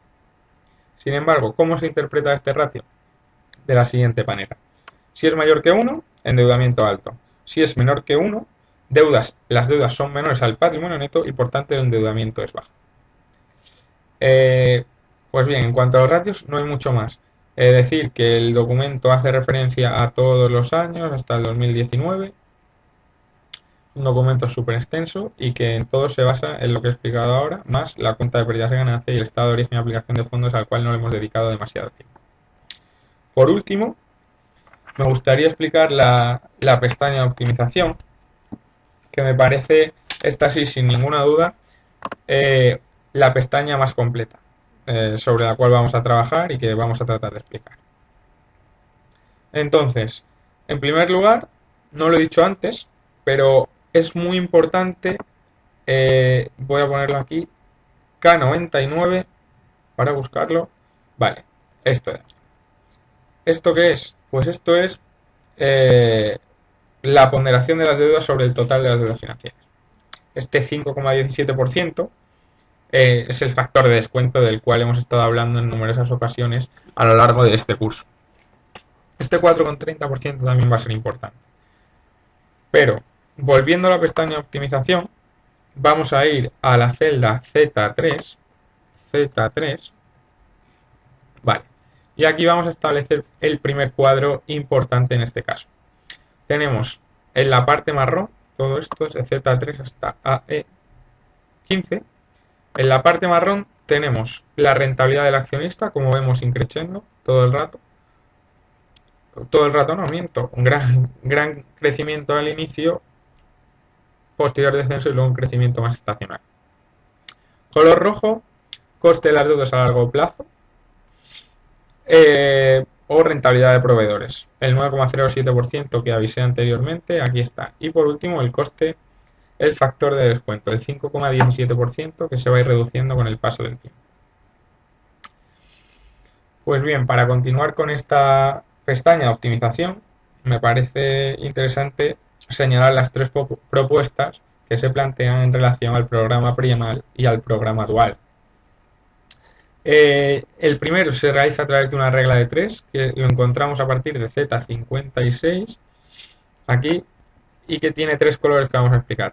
Sin embargo, ¿cómo se interpreta este ratio? De la siguiente manera. Si es mayor que 1, endeudamiento alto. Si es menor que 1, las deudas son menores al patrimonio neto y por tanto el endeudamiento es bajo. Pues bien, en cuanto a los ratios, no hay mucho más. Decir que el documento hace referencia a todos los años hasta el 2019, un documento súper extenso y que en todo se basa en lo que he explicado ahora, más la cuenta de pérdidas y ganancias y el estado de origen y aplicación de fondos al cual no le hemos dedicado demasiado tiempo. Por último, me gustaría explicar la pestaña de optimización, que me parece, esta sí, sin ninguna duda, la pestaña más completa, sobre la cual vamos a trabajar y que vamos a tratar de explicar. Entonces, en primer lugar, no lo he dicho antes, pero es muy importante, voy a ponerlo aquí, K99 para buscarlo. Vale, esto es. ¿Esto qué es? Pues esto es la ponderación de las deudas sobre el total de las deudas financieras. Este 5,17% es el factor de descuento del cual hemos estado hablando en numerosas ocasiones a lo largo de este curso. Este 4,30% también va a ser importante. Pero, volviendo a la pestaña de optimización, vamos a ir a la celda Z3, vale, y aquí vamos a establecer el primer cuadro importante en este caso. Tenemos en la parte marrón, todo esto es de Z3 hasta AE15, en la parte marrón tenemos la rentabilidad del accionista, como vemos increciendo todo el rato, no miento, un gran crecimiento al inicio, posterior descenso y luego un crecimiento más estacional. Color rojo, coste de las deudas a largo plazo o rentabilidad de proveedores. El 9,07% que avisé anteriormente, aquí está. Y por último, el coste, el factor de descuento, el 5,17% que se va a ir reduciendo con el paso del tiempo. Pues bien, para continuar con esta pestaña de optimización, me parece interesante señalar las tres propuestas que se plantean en relación al programa primal y al programa dual. El primero se realiza a través de una regla de 3, que lo encontramos a partir de Z56, aquí, y que tiene tres colores que vamos a explicar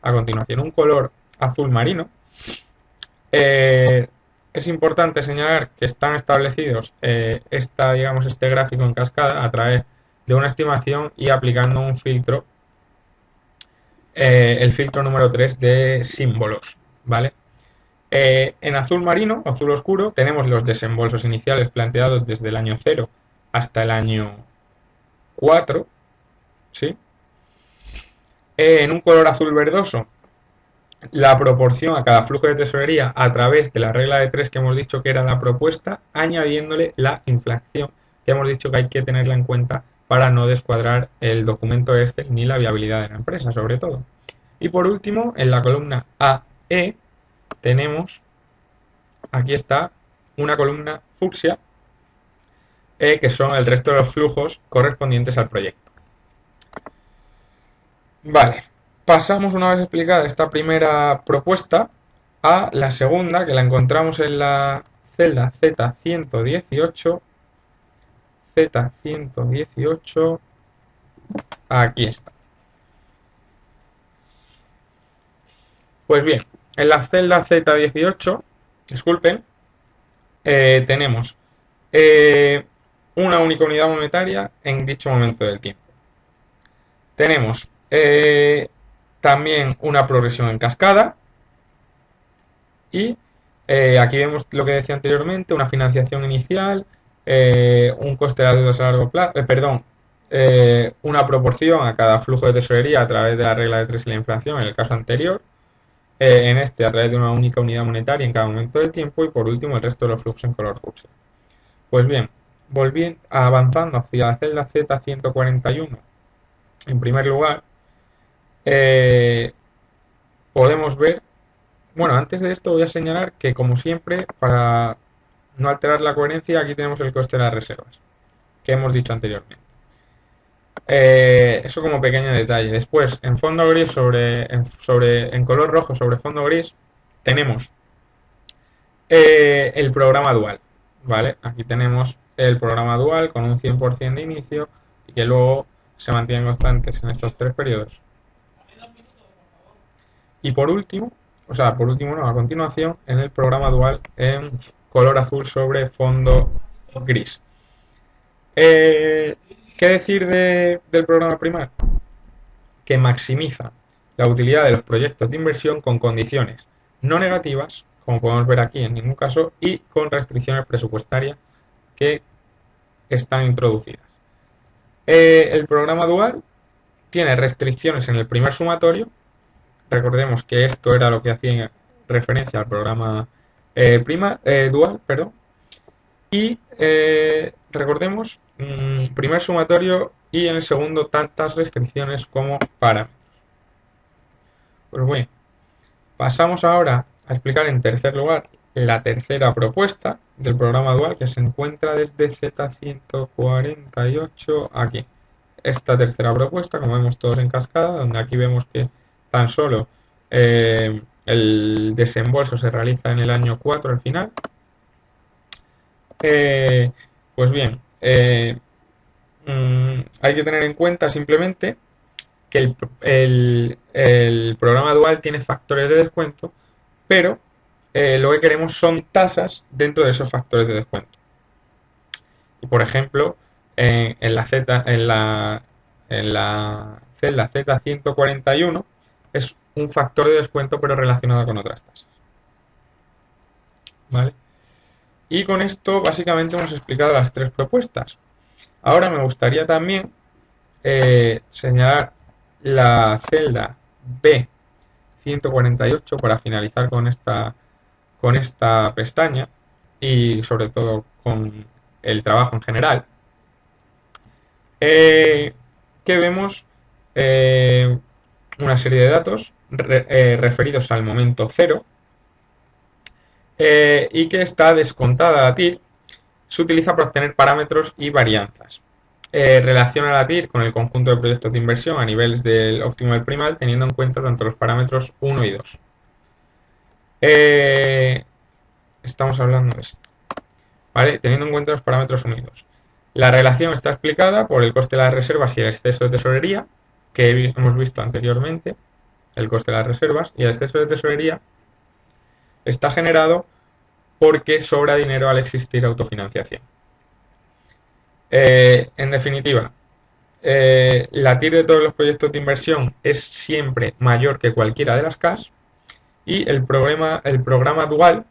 a continuación. Un color azul marino. Es importante señalar que están establecidos este gráfico en cascada a través de una estimación y aplicando un filtro, el filtro número 3 de símbolos, ¿vale? En azul marino, azul oscuro, tenemos los desembolsos iniciales planteados desde el año 0 hasta el año 4, ¿sí? En un color azul verdoso, la proporción a cada flujo de tesorería a través de la regla de 3 que hemos dicho que era la propuesta, añadiéndole la inflación que hemos dicho que hay que tenerla en cuenta para no descuadrar el documento ni la viabilidad de la empresa, sobre todo. Y por último, en la columna AE tenemos, aquí está, una columna fucsia, que son el resto de los flujos correspondientes al proyecto. Vale, pasamos, una vez explicada esta primera propuesta, a la segunda, que la encontramos en la celda Z118, aquí está. Pues bien, en la celda Z18, disculpen, tenemos una única unidad monetaria en dicho momento del tiempo. Tenemos también una progresión en cascada y aquí vemos lo que decía anteriormente, una financiación inicial, un coste de las deudas a largo plazo, una proporción a cada flujo de tesorería a través de la regla de 3 y la inflación en el caso anterior, en este a través de una única unidad monetaria en cada momento del tiempo y por último el resto de los flujos en color fucsia. Pues bien, avanzando hacia la celda Z141, en primer lugar, eh, podemos ver, bueno, antes de esto voy a señalar que, como siempre, para no alterar la coherencia, aquí tenemos el coste de las reservas, que hemos dicho anteriormente. Eso como pequeño detalle. Después, en fondo gris en color rojo sobre fondo gris, tenemos el programa dual, ¿vale? Aquí tenemos el programa dual con un 100% de inicio y que luego se mantienen constantes en estos tres periodos. Y por último, por último no, a continuación, en el programa dual en color azul sobre fondo gris. ¿Qué decir del programa primario? Que maximiza la utilidad de los proyectos de inversión con condiciones no negativas, como podemos ver aquí en ningún caso, y con restricciones presupuestarias que están introducidas. El programa dual tiene restricciones en el primer sumatorio. Recordemos que esto era lo que hacía referencia al programa dual, perdón. Y recordemos, primer sumatorio y en el segundo tantas restricciones como parámetros. Pues bueno, pasamos ahora a explicar en tercer lugar la tercera propuesta del programa dual que se encuentra desde Z148 aquí. Esta tercera propuesta, como vemos todos en cascada, donde aquí vemos que tan solo el desembolso se realiza en el año 4 al final. Pues bien, hay que tener en cuenta simplemente que el programa dual tiene factores de descuento, pero lo que queremos son tasas dentro de esos factores de descuento. Y por ejemplo, en la celda Z141 es un factor de descuento pero relacionado con otras tasas. ¿Vale? Y con esto básicamente hemos explicado las tres propuestas. Ahora me gustaría también señalar la celda B148 para finalizar con esta pestaña y sobre todo con el trabajo en general, que vemos una serie de datos referidos al momento cero y que está descontada la TIR. Se utiliza para obtener parámetros y varianzas. Relaciona la TIR con el conjunto de proyectos de inversión a niveles del óptimo del primal, teniendo en cuenta tanto los parámetros 1 y 2. Estamos hablando de esto, ¿vale? Teniendo en cuenta los parámetros 1 y 2. La relación está explicada por el coste de las reservas y el exceso de tesorería, que hemos visto anteriormente, el coste de las reservas, y el exceso de tesorería está generado porque sobra dinero al existir autofinanciación. En definitiva, la TIR de todos los proyectos de inversión es siempre mayor que cualquiera de las CAS y el programa dual,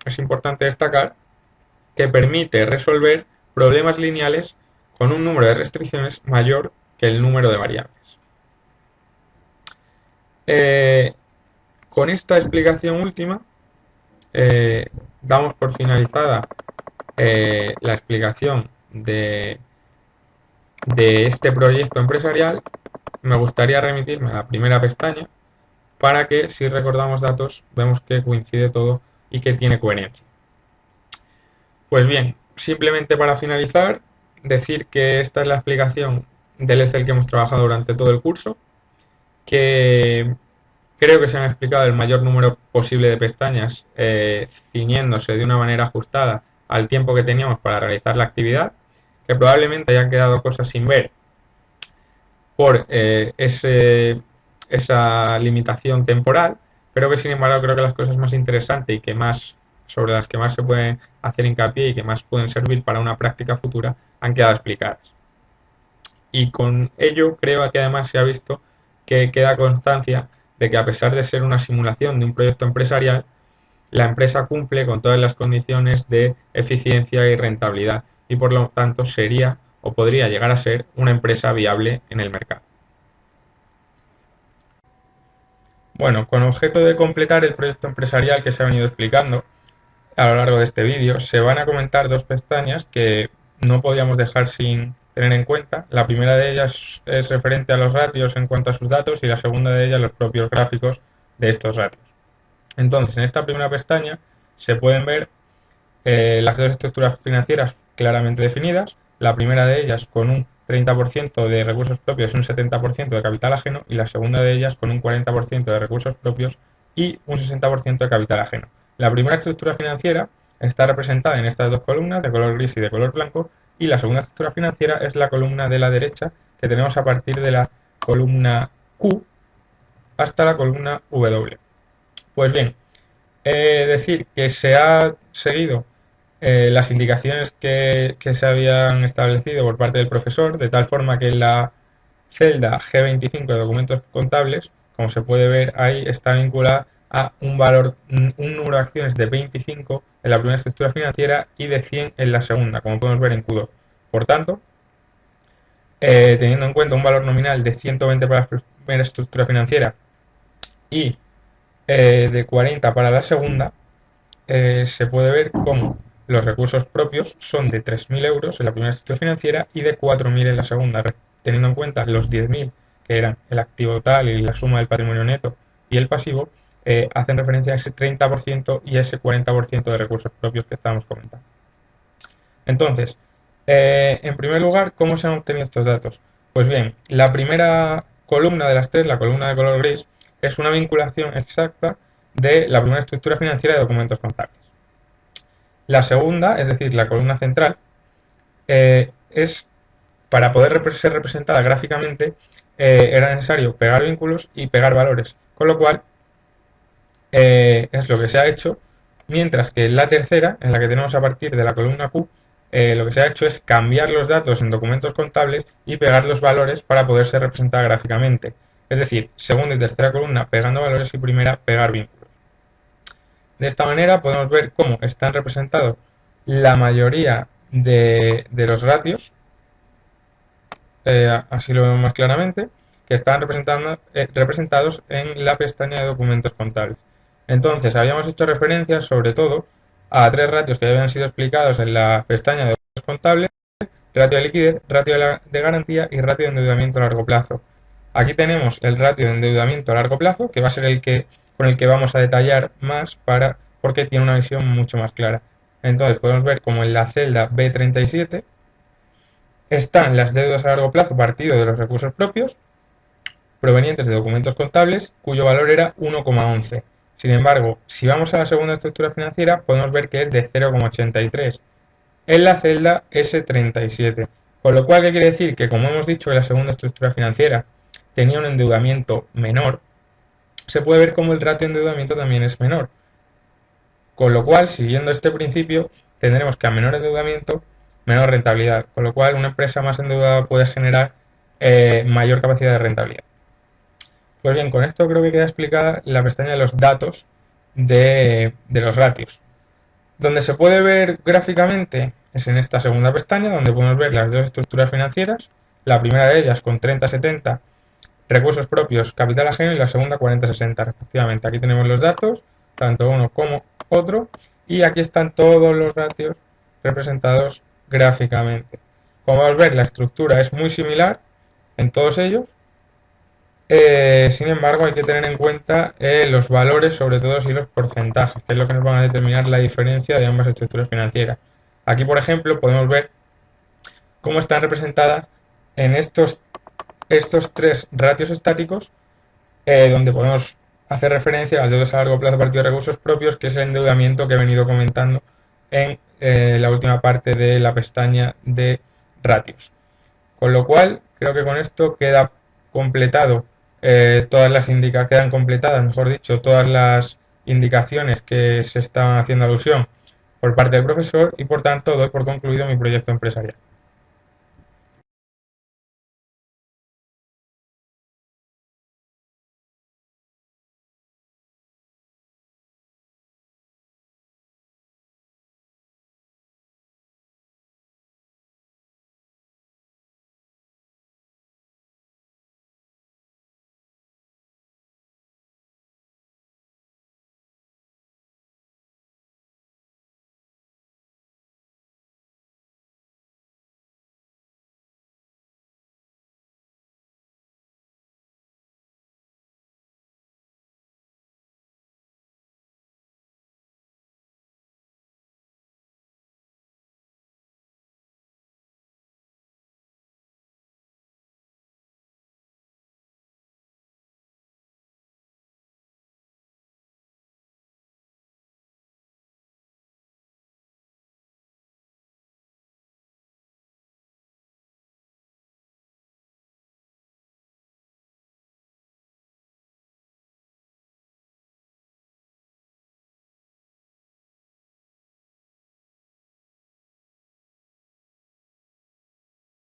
es importante destacar, que permite resolver problemas lineales con un número de restricciones mayor que el número de variables. Con esta explicación última, damos por finalizada la explicación de este proyecto empresarial. Me gustaría remitirme a la primera pestaña para que, si recordamos datos, vemos que coincide todo y que tiene coherencia. Pues bien, simplemente para finalizar, decir que esta es la explicación del Excel que hemos trabajado durante todo el curso, que creo que se han explicado el mayor número posible de pestañas, ciñéndose de una manera ajustada al tiempo que teníamos para realizar la actividad, que probablemente hayan quedado cosas sin ver por esa limitación temporal, pero que sin embargo creo que las cosas más interesantes y que sobre las que más se pueden hacer hincapié y que más pueden servir para una práctica futura han quedado explicadas. Y con ello creo que además se ha visto que queda constancia de que, a pesar de ser una simulación de un proyecto empresarial, la empresa cumple con todas las condiciones de eficiencia y rentabilidad y por lo tanto sería o podría llegar a ser una empresa viable en el mercado. Bueno, con objeto de completar el proyecto empresarial que se ha venido explicando a lo largo de este vídeo, se van a comentar dos pestañas que no podíamos dejar sin tener en cuenta. La primera de ellas es referente a los ratios en cuanto a sus datos y la segunda de ellas los propios gráficos de estos ratios. Entonces, en esta primera pestaña se pueden ver las dos estructuras financieras claramente definidas, la primera de ellas con un 30% de recursos propios y un 70% de capital ajeno, y la segunda de ellas con un 40% de recursos propios y un 60% de capital ajeno. La primera estructura financiera está representada en estas dos columnas de color gris y de color blanco, y la segunda estructura financiera es la columna de la derecha que tenemos a partir de la columna Q hasta la columna W. Pues bien, decir que se ha seguido las indicaciones que se habían establecido por parte del profesor, de tal forma que la celda G25 de documentos contables, como se puede ver ahí, está vinculada a un valor, un número de acciones de 25 en la primera estructura financiera y de 100 en la segunda, como podemos ver en Q2. Por tanto, teniendo en cuenta un valor nominal de 120 para la primera estructura financiera y de 40 para la segunda, se puede ver cómo los recursos propios son de 3.000 euros en la primera estructura financiera y de 4.000 en la segunda, teniendo en cuenta los 10.000 que eran el activo total y la suma del patrimonio neto y el pasivo, hacen referencia a ese 30% y a ese 40% de recursos propios que estábamos comentando. Entonces, en primer lugar, ¿cómo se han obtenido estos datos? Pues bien, la primera columna de las tres, la columna de color gris, es una vinculación exacta de la primera estructura financiera de documentos contables. La segunda, es decir, la columna central, es para poder ser representada gráficamente, era necesario pegar vínculos y pegar valores, con lo cual es lo que se ha hecho, mientras que la tercera, en la que tenemos a partir de la columna Q, lo que se ha hecho es cambiar los datos en documentos contables y pegar los valores para poder ser representada gráficamente. Es decir, segunda y tercera columna pegando valores y primera pegar vínculos. De esta manera podemos ver cómo están representados la mayoría de los ratios, así lo vemos más claramente, que están representados en la pestaña de documentos contables. Entonces, habíamos hecho referencia sobre todo a tres ratios que habían sido explicados en la pestaña de documentos contables: ratio de liquidez, ratio de garantía y ratio de endeudamiento a largo plazo. Aquí tenemos el ratio de endeudamiento a largo plazo, que va a ser con el que vamos a detallar más porque tiene una visión mucho más clara. Entonces podemos ver como en la celda B37 están las deudas a largo plazo partido de los recursos propios provenientes de documentos contables, cuyo valor era 1,11. Sin embargo, si vamos a la segunda estructura financiera, podemos ver que es de 0,83 en la celda S37. Con lo cual, ¿qué quiere decir? Que como hemos dicho que la segunda estructura financiera tenía un endeudamiento menor, se puede ver como el ratio de endeudamiento también es menor. Con lo cual, siguiendo este principio, tendremos que a menor endeudamiento, menor rentabilidad. Con lo cual, una empresa más endeudada puede generar mayor capacidad de rentabilidad. Pues bien, con esto creo que queda explicada la pestaña de los datos de los ratios. Donde se puede ver gráficamente es en esta segunda pestaña, donde podemos ver las dos estructuras financieras, la primera de ellas con 30-70 recursos propios, capital ajeno, y la segunda 40-60 respectivamente. Aquí tenemos los datos, tanto uno como otro, y aquí están todos los ratios representados gráficamente. Como podemos ver, la estructura es muy similar en todos ellos. Sin embargo, hay que tener en cuenta los valores, sobre todo y los porcentajes, que es lo que nos van a determinar la diferencia de ambas estructuras financieras. Aquí, por ejemplo, podemos ver cómo están representadas en estos tres ratios estáticos, donde podemos hacer referencia a las deudas a largo plazo partido de recursos propios, que es el endeudamiento que he venido comentando en la última parte de la pestaña de ratios. Con lo cual, creo que con esto queda completado quedan completadas, mejor dicho, todas las indicaciones que se estaban haciendo alusión por parte del profesor, y por tanto doy por concluido mi proyecto empresarial.